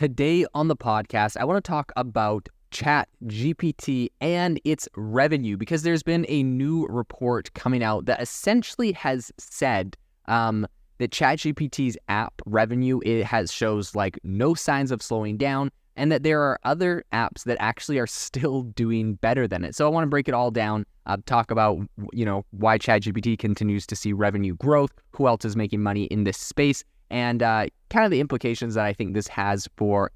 Today on the podcast, I want to talk about ChatGPT and its revenue because there's been a new report coming out that essentially has said that ChatGPT's app revenue shows like no signs of slowing down, and that there are other apps that actually are still doing better than it. So I want to break it all down, talk about why ChatGPT continues to see revenue growth, who else is making money in this space, and kind of the implications that I think this has for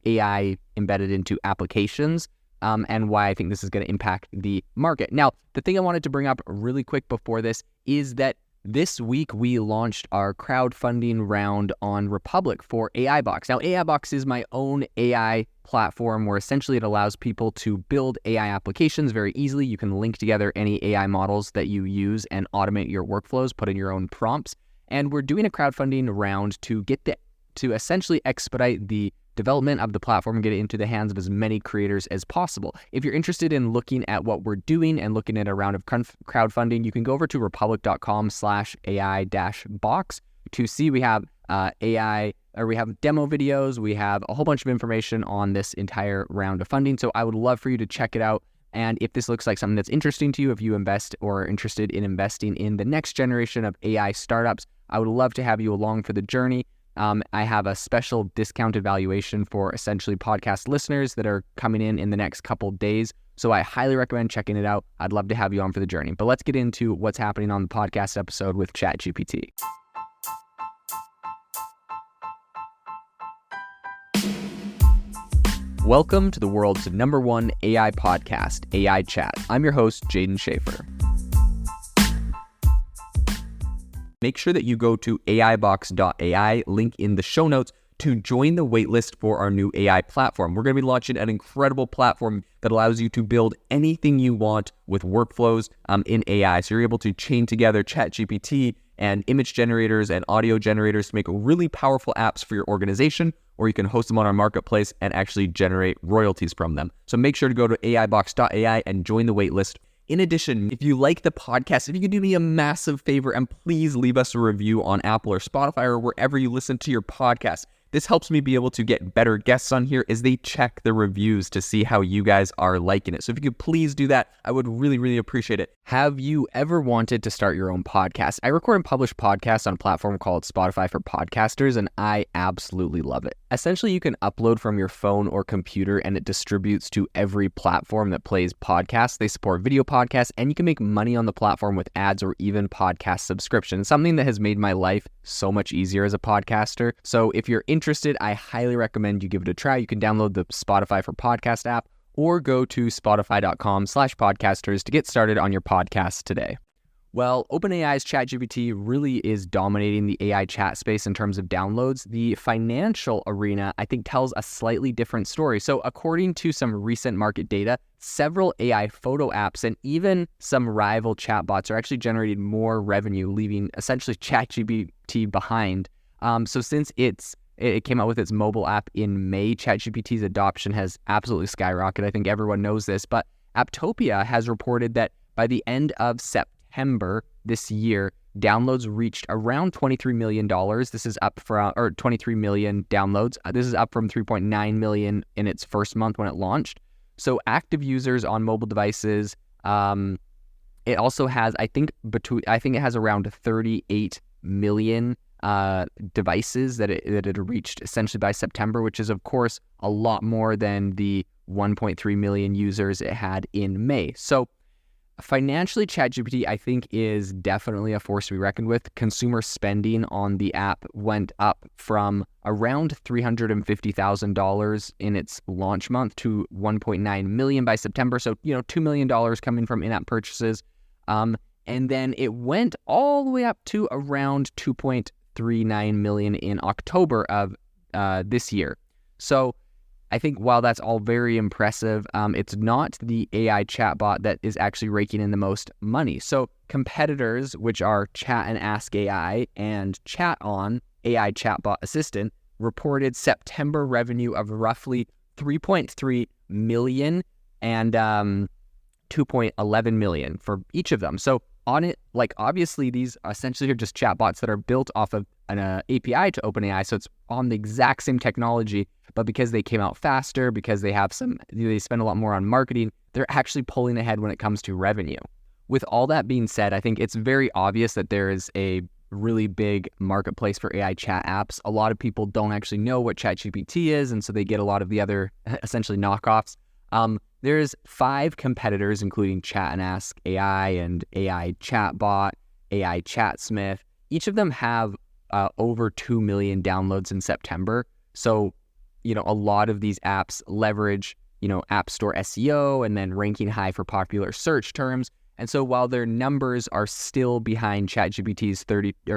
AI embedded into applications, and why I think this is going to impact the market. Now, the thing I wanted to bring up really quick before this is that this week we launched our crowdfunding round on Republic for AI Box. Now, AI Box is my own AI platform where essentially it allows people to build AI applications very easily. You can link together any AI models that you use and automate your workflows, put in your own prompts. And we're doing a crowdfunding round to essentially expedite the development of the platform and get it into the hands of as many creators as possible. If you're interested in looking at what we're doing and looking at a round of crowdfunding, you can go over to republic.com/AI-box to see we have we have demo videos, we have a whole bunch of information on this entire round of funding. So I would love for you to check it out. And if this looks like something that's interesting to you, if you invest or are interested in investing in the next generation of AI startups, I would love to have you along for the journey. I have a special discounted valuation for essentially podcast listeners that are coming in the next couple days. So I highly recommend checking it out. I'd love to have you on for the journey. But let's get into what's happening on the podcast episode with ChatGPT. Welcome to the world's #1 AI podcast, AI Chat. I'm your host, Jaden Schaefer. Make sure that you go to aibox.ai, link in the show notes, to join the waitlist for our new AI platform. We're going to be launching an incredible platform that allows you to build anything you want with workflows in AI. So you're able to chain together ChatGPT and image generators and audio generators to make really powerful apps for your organization, or you can host them on our marketplace and actually generate royalties from them. So make sure to go to aibox.ai and join the waitlist. In addition, if you like the podcast, if you could do me a massive favor and please leave us a review on Apple or Spotify or wherever you listen to your podcast. This helps me be able to get better guests on here as they check the reviews to see how you guys are liking it. So if you could please do that, I would really, really appreciate it. Have you ever wanted to start your own podcast? I record and publish podcasts on a platform called Spotify for Podcasters, and I absolutely love it. Essentially, you can upload from your phone or computer, and it distributes to every platform that plays podcasts. They support video podcasts, and you can make money on the platform with ads or even podcast subscriptions, something that has made my life so much easier as a podcaster. So if you're interested, I highly recommend you give it a try. You can download the Spotify for Podcast app or go to spotify.com/podcasters to get started on your podcast today. Well, OpenAI's ChatGPT really is dominating the AI chat space in terms of downloads. The financial arena, I think, tells a slightly different story. So according to some recent market data, several AI photo apps and even some rival chatbots are actually generating more revenue, leaving essentially ChatGPT behind. So since it came out with its mobile app in May, ChatGPT's adoption has absolutely skyrocketed. I think everyone knows this, but Apptopia has reported that by the end of September this year, downloads reached around $23 million. This is up from, or 23 million downloads. This is up from 3.9 million in its first month when it launched. So active users on mobile devices, it also has, I think it has around 38 million devices that it reached essentially by September, which is of course a lot more than the 1.3 million users it had in May. So financially, ChatGPT, I think, is definitely a force to be reckoned with. Consumer spending on the app went up from around $350,000 in its launch month to 1.9 million by September. So, $2 million coming from in-app purchases. And then it went all the way up to around 2.39 million in October of this year. So I think while that's all very impressive, it's not the AI chatbot that is actually raking in the most money. So competitors, which are Chat and Ask AI and Chat On, AI chatbot assistant, reported September revenue of roughly 3.3 million and 2.11 million for each of them. So on it, like obviously these essentially are just chatbots that are built off of API to OpenAI, so it's on the exact same technology, but because they came out faster, because they spend a lot more on marketing, they're actually pulling ahead when it comes to revenue. With all that being said, I think it's very obvious that there is a really big marketplace for AI chat apps. A lot of people don't actually know what ChatGPT is, and so they get a lot of the other essentially knockoffs. There's 5 competitors, including Chat and Ask AI and AI Chatbot, AI Chatsmith. Each of them have over 2 million downloads in September. So, a lot of these apps leverage, App Store SEO and then ranking high for popular search terms. And so while their numbers are still behind ChatGPT's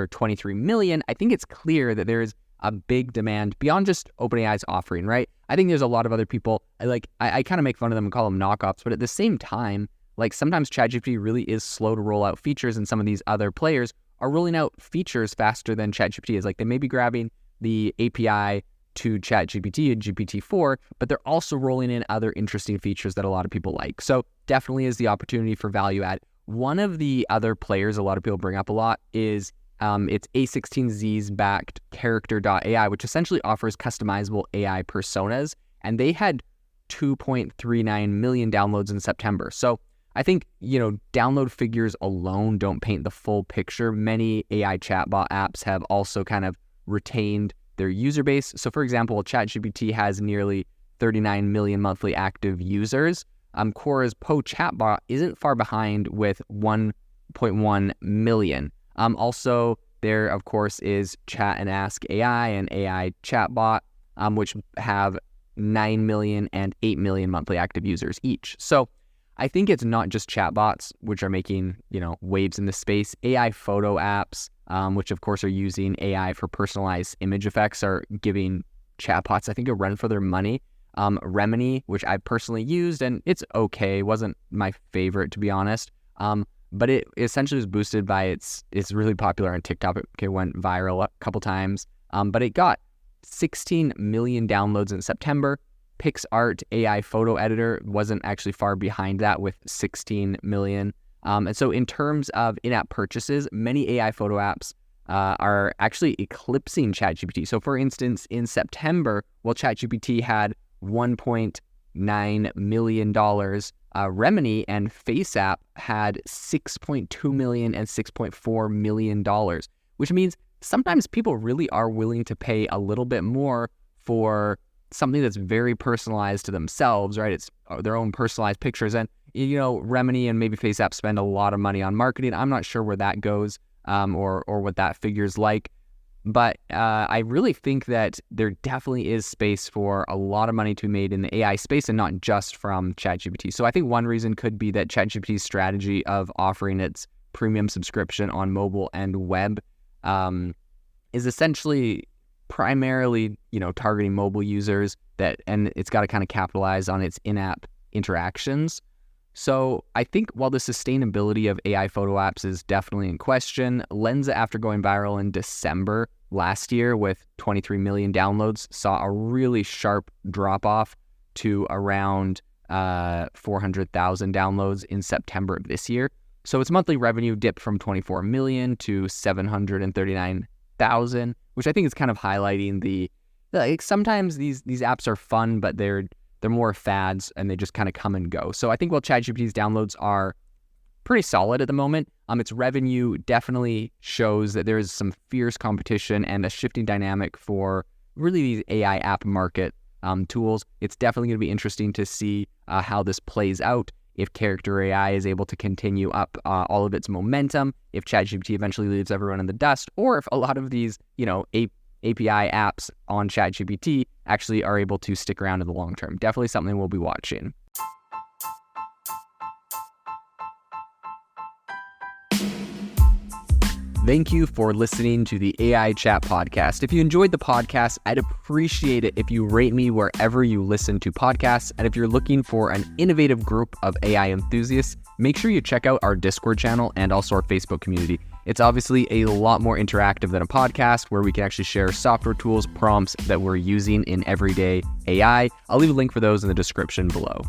23 million, I think it's clear that there is a big demand beyond just OpenAI's offering, right? I think there's a lot of other people, I kind of make fun of them and call them knockoffs, but at the same time, sometimes ChatGPT really is slow to roll out features, and some of these other players are rolling out features faster than ChatGPT is. They may be grabbing the API to ChatGPT and GPT-4, but they're also rolling in other interesting features that a lot of people like. So definitely is the opportunity for value add. One of the other players a lot of people bring up a lot is it's A16Z's backed character.ai, which essentially offers customizable AI personas, and they had 2.39 million downloads in September. So I think, download figures alone don't paint the full picture. Many AI chatbot apps have also kind of retained their user base. So for example, ChatGPT has nearly 39 million monthly active users. Quora's Poe chatbot isn't far behind with 1.1 million. Also, there, of course, is Chat and Ask AI and AI Chatbot, which have 9 million and 8 million monthly active users each. So I think it's not just chatbots, which are making, waves in the space. AI photo apps, which of course are using AI for personalized image effects, are giving chatbots, I think, a run for their money. Remini, which I personally used, and it's okay. It wasn't my favorite, to be honest. But it essentially was boosted by it's really popular on TikTok. It went viral a couple times. But it got 16 million downloads in September. PixArt AI photo editor wasn't actually far behind that with 16 million. And so in terms of in-app purchases, many AI photo apps are actually eclipsing ChatGPT. So for instance, in September, while ChatGPT had $1.9 million, Remini and FaceApp had $6.2 million and $6.4 million, which means sometimes people really are willing to pay a little bit more for something that's very personalized to themselves, right? It's their own personalized pictures. And, Remini and maybe FaceApp spend a lot of money on marketing. I'm not sure where that goes or what that figure's like. But I really think that there definitely is space for a lot of money to be made in the AI space and not just from ChatGPT. So I think one reason could be that ChatGPT's strategy of offering its premium subscription on mobile and web is essentially primarily, targeting mobile users and it's got to kind of capitalize on its in-app interactions. So I think while the sustainability of AI photo apps is definitely in question, Lensa, after going viral in December last year with 23 million downloads, saw a really sharp drop-off to around 400,000 downloads in September of this year. So its monthly revenue dipped from 24 million to 739,000, which I think is kind of highlighting sometimes these apps are fun, but they're more fads and they just kind of come and go. So I think while ChatGPT's downloads are pretty solid at the moment, its revenue definitely shows that there is some fierce competition and a shifting dynamic for really these AI app market tools. It's definitely going to be interesting to see how this plays out, if character AI is able to continue up all of its momentum, if ChatGPT eventually leaves everyone in the dust, or if a lot of these, API apps on ChatGPT actually are able to stick around in the long term. Definitely something we'll be watching. Thank you for listening to the AI Chat Podcast. If you enjoyed the podcast, I'd appreciate it if you rate me wherever you listen to podcasts. And if you're looking for an innovative group of AI enthusiasts, make sure you check out our Discord channel and also our Facebook community. It's obviously a lot more interactive than a podcast where we can actually share software tools, prompts that we're using in everyday AI. I'll leave a link for those in the description below.